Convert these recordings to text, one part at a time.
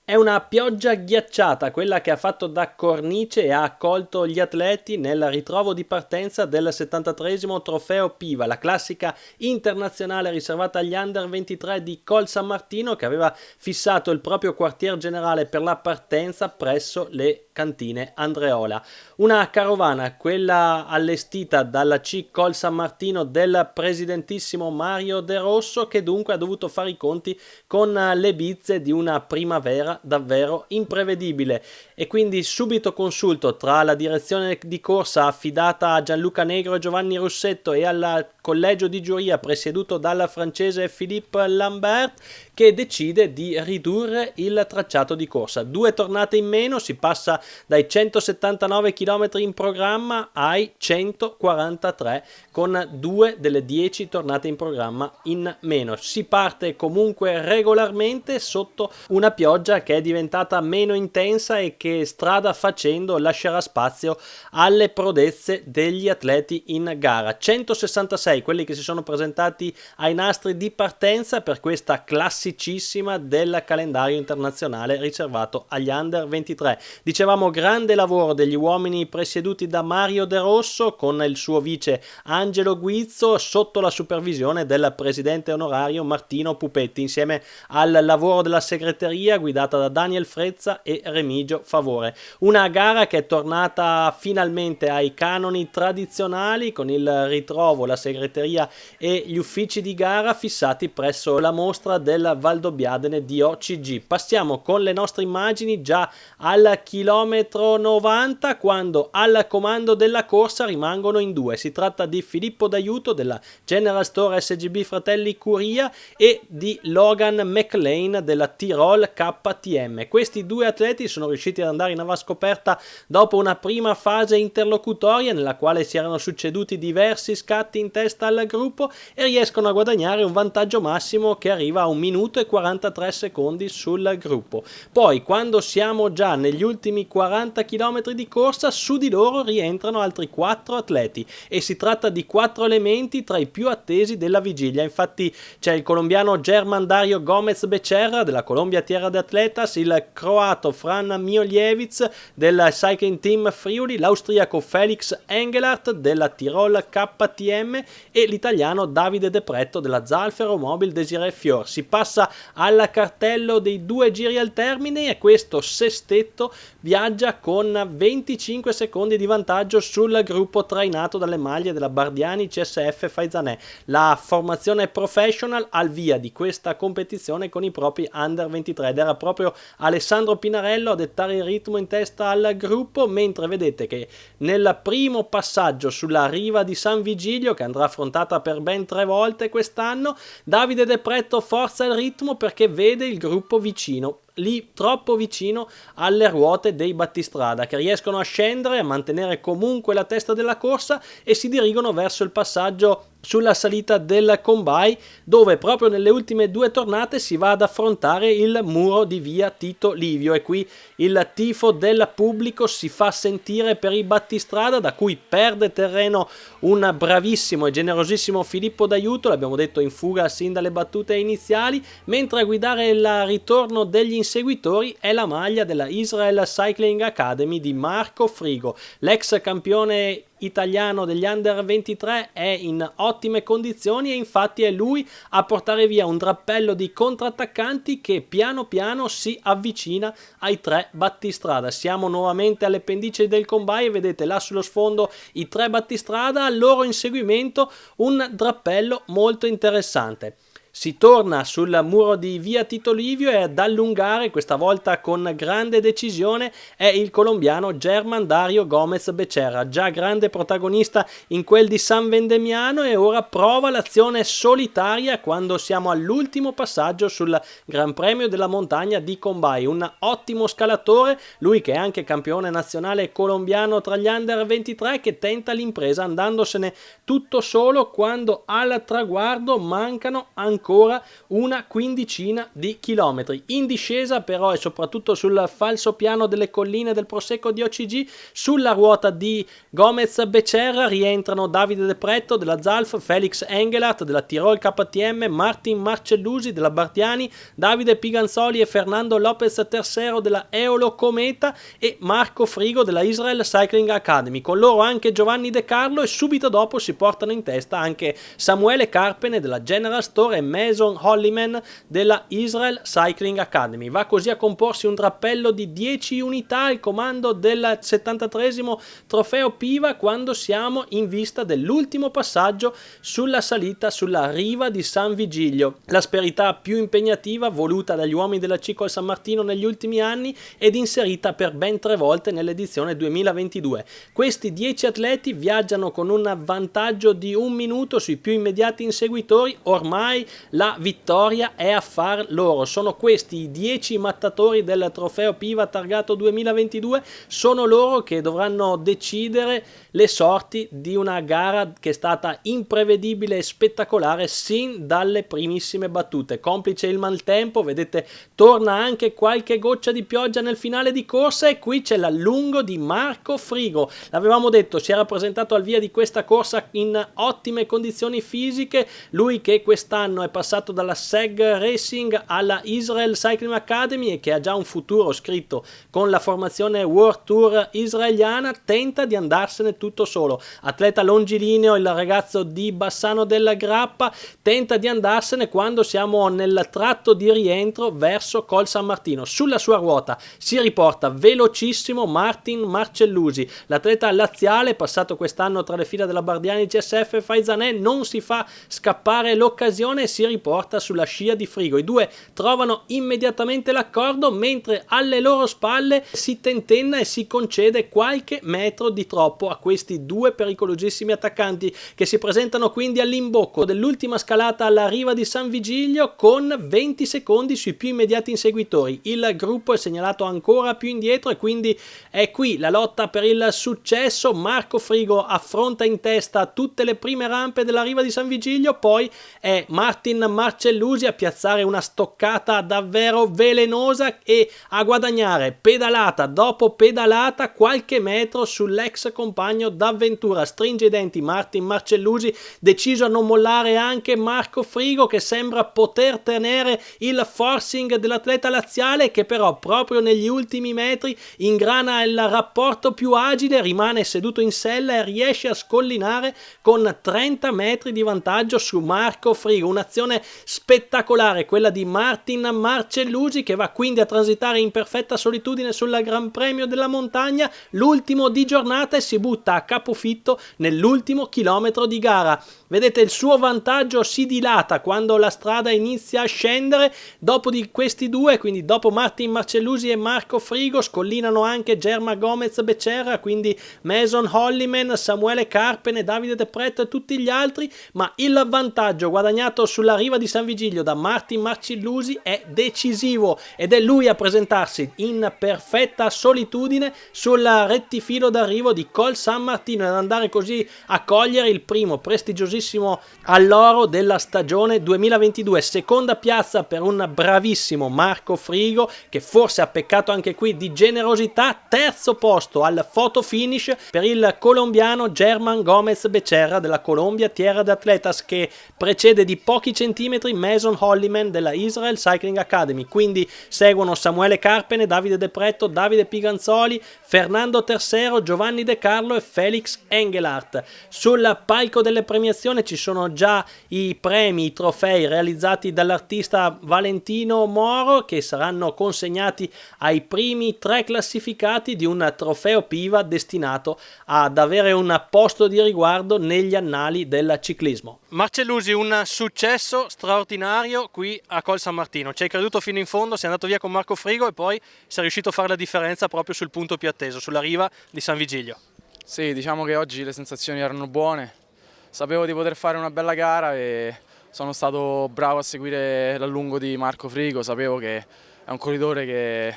È una pioggia ghiacciata, quella che ha fatto da cornice e ha accolto gli atleti nel ritrovo di partenza del 73esimo Trofeo Piva, la classica internazionale riservata agli Under 23 di Col San Martino, che aveva fissato il proprio quartier generale per la partenza presso le cantine Andreola. Una carovana, quella allestita dalla C Col San Martino del presidentissimo Mario De Rosso, che dunque ha dovuto fare i conti con le bizze di una primavera davvero imprevedibile, e quindi subito consulto tra la direzione di corsa affidata a Gianluca Negro e Giovanni Russetto e al collegio di giuria presieduto dal francese Philippe Lambert, che decide di ridurre il tracciato di corsa. 2 tornate in meno, si passa dai 179 km in programma ai 143, con 2 delle 10 tornate in programma in meno. Si parte comunque regolarmente sotto una pioggia che è diventata meno intensa e che, strada facendo, lascerà spazio alle prodezze degli atleti in gara. 166 quelli che si sono presentati ai nastri di partenza per questa classicissima del calendario internazionale riservato agli Under 23. Dicevamo, grande lavoro degli uomini presieduti da Mario De Rosso con il suo vice Angelo Guizzo, sotto la supervisione del presidente onorario Martino Pupetti, insieme al lavoro della segreteria guidata da Daniel Frezza e Remigio Favore. Una gara che è tornata finalmente ai canoni tradizionali, con il ritrovo, la segreteria e gli uffici di gara fissati presso la mostra del Valdobbiadene di OCG. Passiamo con le nostre immagini già al chilometro 90, quando al comando della corsa rimangono in due. Si tratta di Filippo D'Aiuto della General Store SGB Fratelli Curia e di Logan McLean della Tirol KTM. Questi due atleti sono riusciti ad andare in avascoperta dopo una prima fase interlocutoria nella quale si erano succeduti diversi scatti in testa al gruppo, e riescono a guadagnare un vantaggio massimo che arriva a 1 minuto e 43 secondi sul gruppo. Poi, quando siamo già negli ultimi 40 km di corsa, su di loro rientrano altri 4 atleti, e si tratta di 4 elementi tra i più attesi della vigilia. Infatti c'è il colombiano German Dario Gomez Becerra della Colombia Tierra de Atletas, il croato Fran Mioliewicz del Cycling Team Friuli, l'austriaco Felix Engelhardt della Tirol KTM e l'italiano Davide De Pretto della Zalfero Mobil Desiree Fior. Si passa al cartello dei 2 giri al termine, e questo sestetto viaggia con 25 secondi di vantaggio sul gruppo trainato dalle maglie della Bardiani CSF Faizanè, la formazione professional al via di questa competizione con i propri Under 23, ed era proprio Alessandro Pinarello a dettare il ritmo in testa al gruppo, mentre vedete che nel primo passaggio sulla riva di San Vigilio, che andrà affrontata per ben 3 volte quest'anno, Davide De Pretto forza il ritmo perché vede il gruppo vicino, lì troppo vicino alle ruote dei battistrada, che riescono a scendere, a mantenere comunque la testa della corsa, e si dirigono verso il passaggio sulla salita del Combai, dove proprio nelle ultime 2 tornate si va ad affrontare il muro di via Tito Livio, e qui il tifo del pubblico si fa sentire per i battistrada, da cui perde terreno un bravissimo e generosissimo Filippo D'Aiuto, l'abbiamo detto in fuga sin dalle battute iniziali, mentre a guidare il ritorno degli inseguitori è la maglia della Israel Cycling Academy di Marco Frigo. L'ex campione italiano degli Under 23 è in ottime condizioni, e infatti è lui a portare via un drappello di contrattaccanti che piano piano si avvicina ai 3 battistrada. Siamo nuovamente alle pendici del Combai e vedete là sullo sfondo i 3 battistrada, al loro inseguimento un drappello molto interessante. Si torna sul muro di via Tito Livio, e ad allungare, questa volta con grande decisione, è il colombiano German Dario Gomez Becerra, già grande protagonista in quel di San Vendemiano, e ora prova l'azione solitaria quando siamo all'ultimo passaggio sul Gran Premio della Montagna di Combai. Un ottimo scalatore, lui che è anche campione nazionale colombiano tra gli Under 23, che tenta l'impresa andandosene tutto solo quando al traguardo mancano ancora ancora una quindicina di chilometri. In discesa però, e soprattutto sul falsopiano delle colline del Prosecco di OCG, sulla ruota di Gomez Becerra rientrano Davide De Pretto della Zalf, Felix Engelhardt della Tirol KTM, Martin Marcellusi della Bardiani, Davide Piganzoli e Fernando Lopez Tercero della Eolo Cometa e Marco Frigo della Israel Cycling Academy. Con loro anche Giovanni De Carlo, e subito dopo si portano in testa anche Samuele Carpene della General Store e Mason Holliman della Israel Cycling Academy. Va così a comporsi un drappello di 10 unità al comando del 73esimo trofeo Piva, quando siamo in vista dell'ultimo passaggio sulla salita sulla riva di San Vigilio, l'asperità più impegnativa voluta dagli uomini della Cicol San Martino negli ultimi anni ed inserita per ben 3 volte nell'edizione 2022. Questi 10 atleti viaggiano con un vantaggio di 1 minuto sui più immediati inseguitori. Ormai la vittoria è a far loro. Sono questi i 10 mattatori del trofeo Piva targato 2022, sono loro che dovranno decidere le sorti di una gara che è stata imprevedibile e spettacolare sin dalle primissime battute. Complice il maltempo, vedete, torna anche qualche goccia di pioggia nel finale di corsa, e qui c'è l'allungo di Marco Frigo. L'avevamo detto, si era presentato al via di questa corsa in ottime condizioni fisiche, lui che quest'anno è passato dalla SEG Racing alla Israel Cycling Academy e che ha già un futuro scritto con la formazione World Tour israeliana, tenta di andarsene tutto solo. Atleta longilineo, il ragazzo di Bassano della Grappa tenta di andarsene quando siamo nel tratto di rientro verso Col San Martino. Sulla sua ruota si riporta velocissimo Martin Marcellusi, l'atleta laziale passato quest'anno tra le fila della Bardiani CSF Faizanè, non si fa scappare l'occasione e si riporta sulla scia di Frigo. I due trovano immediatamente l'accordo, mentre alle loro spalle si tentenna e si concede qualche metro di troppo a questi due pericolosissimi attaccanti, che si presentano quindi all'imbocco dell'ultima scalata alla riva di San Vigilio con 20 secondi sui più immediati inseguitori. Il gruppo è segnalato ancora più indietro e quindi è qui la lotta per il successo. Marco Frigo affronta in testa tutte le prime rampe della riva di San Vigilio, poi è Martin Marcellusi a piazzare una stoccata davvero velenosa e a guadagnare pedalata dopo pedalata qualche metro sull'ex compagno d'avventura. Stringe i denti Martin Marcellusi, deciso a non mollare anche Marco Frigo, che sembra poter tenere il forcing dell'atleta laziale, che però proprio negli ultimi metri ingrana il rapporto più agile, rimane seduto in sella e riesce a scollinare con 30 metri di vantaggio su Marco Frigo. Un'azione spettacolare quella di Martin Marcellusi, che va quindi a transitare in perfetta solitudine sul Gran Premio della Montagna, l'ultimo di giornata, e si butta a capofitto nell'ultimo chilometro di gara. Vedete, il suo vantaggio si dilata quando la strada inizia a scendere. Dopo di questi due, quindi dopo Martin Marcellusi e Marco Frigo, scollinano anche Germa Gomez Becerra, quindi Mason Holliman, Samuele Carpene, Davide De Pretto e tutti gli altri, ma il vantaggio guadagnato sulla riva di San Vigilio da Martin Marcellusi è decisivo, ed è lui a presentarsi in perfetta solitudine sul rettifilo d'arrivo di Col San Martino, ed andare così a cogliere il primo prestigiosissimo alloro della stagione 2022. Seconda piazza per un bravissimo Marco Frigo, che forse ha peccato anche qui di generosità. Terzo posto al photo finish per il colombiano German Gomez Becerra della Colombia Tierra de Atletas, che precede di pochi centimetri Mason Holliman della Israel Cycling Academy. Quindi seguono Samuele Carpene, Davide De Pretto, Davide Piganzoli, Fernando Tercero, Giovanni De Carlo e Felix Engelhardt. Sul palco delle premiazioni ci sono già i premi, i trofei realizzati dall'artista Valentino Moro, che saranno consegnati ai primi 3 classificati di un trofeo Piva destinato ad avere un posto di riguardo negli annali del ciclismo. Marcellusi, un successo straordinario qui a Col San Martino. Ci hai creduto fino in fondo, sei andato via con Marco Frigo e poi sei riuscito a fare la differenza proprio sul punto più atteso, sulla riva di San Vigilio. Sì, diciamo che oggi le sensazioni erano buone. Sapevo di poter fare una bella gara e sono stato bravo a seguire l'allungo di Marco Frigo. Sapevo che è un corridore che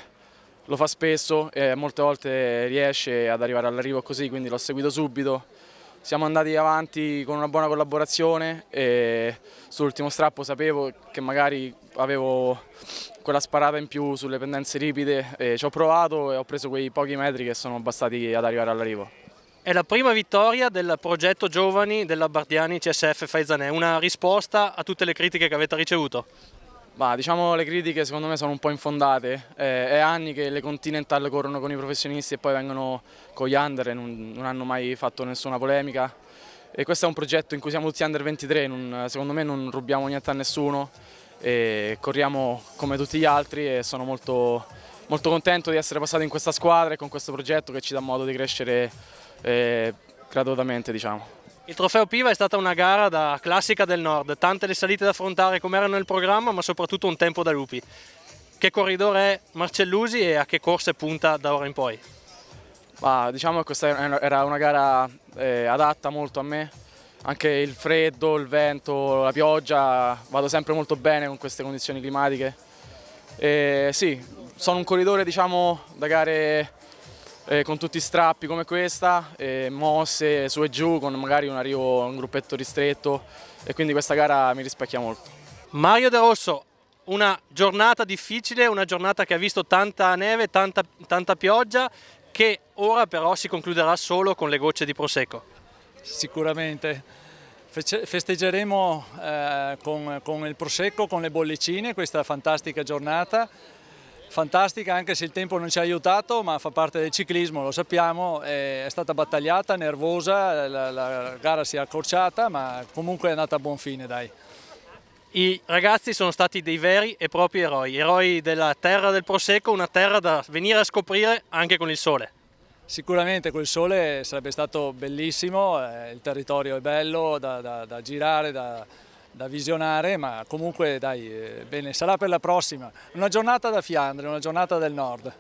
lo fa spesso e molte volte riesce ad arrivare all'arrivo così, quindi l'ho seguito subito. siamo andati avanti con una buona collaborazione e sull'ultimo strappo sapevo che magari avevo quella sparata in più sulle pendenze ripide e ci ho provato e ho preso quei pochi metri che sono bastati ad arrivare all'arrivo. È la prima vittoria del progetto giovani della Bardiani CSF Faizanè, una risposta a tutte le critiche che avete ricevuto? Diciamo le critiche secondo me sono un po' infondate, è anni che le Continental corrono con i professionisti e poi vengono con gli under e non hanno mai fatto nessuna polemica e questo è un progetto in cui siamo tutti under 23, secondo me non rubiamo niente a nessuno e corriamo come tutti gli altri e sono molto contento di essere passato in questa squadra e con questo progetto che ci dà modo di crescere gradualmente, diciamo. Il Trofeo Piva è stata una gara da classica del nord, tante le salite da affrontare come erano nel programma, ma soprattutto un tempo da lupi. Che corridore è Marcellusi e a che corse punta da ora in poi? Diciamo che questa era una gara adatta molto a me, anche il freddo, il vento, la pioggia, vado sempre molto bene con queste condizioni climatiche. Sì, sono un corridore diciamo da gare con tutti i strappi come questa, mosse su e giù con magari un arrivo, un gruppetto ristretto e quindi questa gara mi rispecchia molto. Mario De Rosso, una giornata difficile, una giornata che ha visto tanta neve, tanta pioggia, che ora però si concluderà solo con le gocce di Prosecco. Sicuramente festeggeremo con il Prosecco, con le bollicine, questa fantastica giornata. Fantastica anche se il tempo non ci ha aiutato, ma fa parte del ciclismo, lo sappiamo, è stata battagliata, nervosa, la gara si è accorciata, ma comunque è andata a buon fine, dai. I ragazzi sono stati dei veri e propri eroi della terra del Prosecco, una terra da venire a scoprire anche con il sole. Sicuramente col sole sarebbe stato bellissimo, il territorio è bello da girare, da visionare, ma comunque dai, bene, sarà per la prossima. Una giornata da Fiandre, una giornata del nord.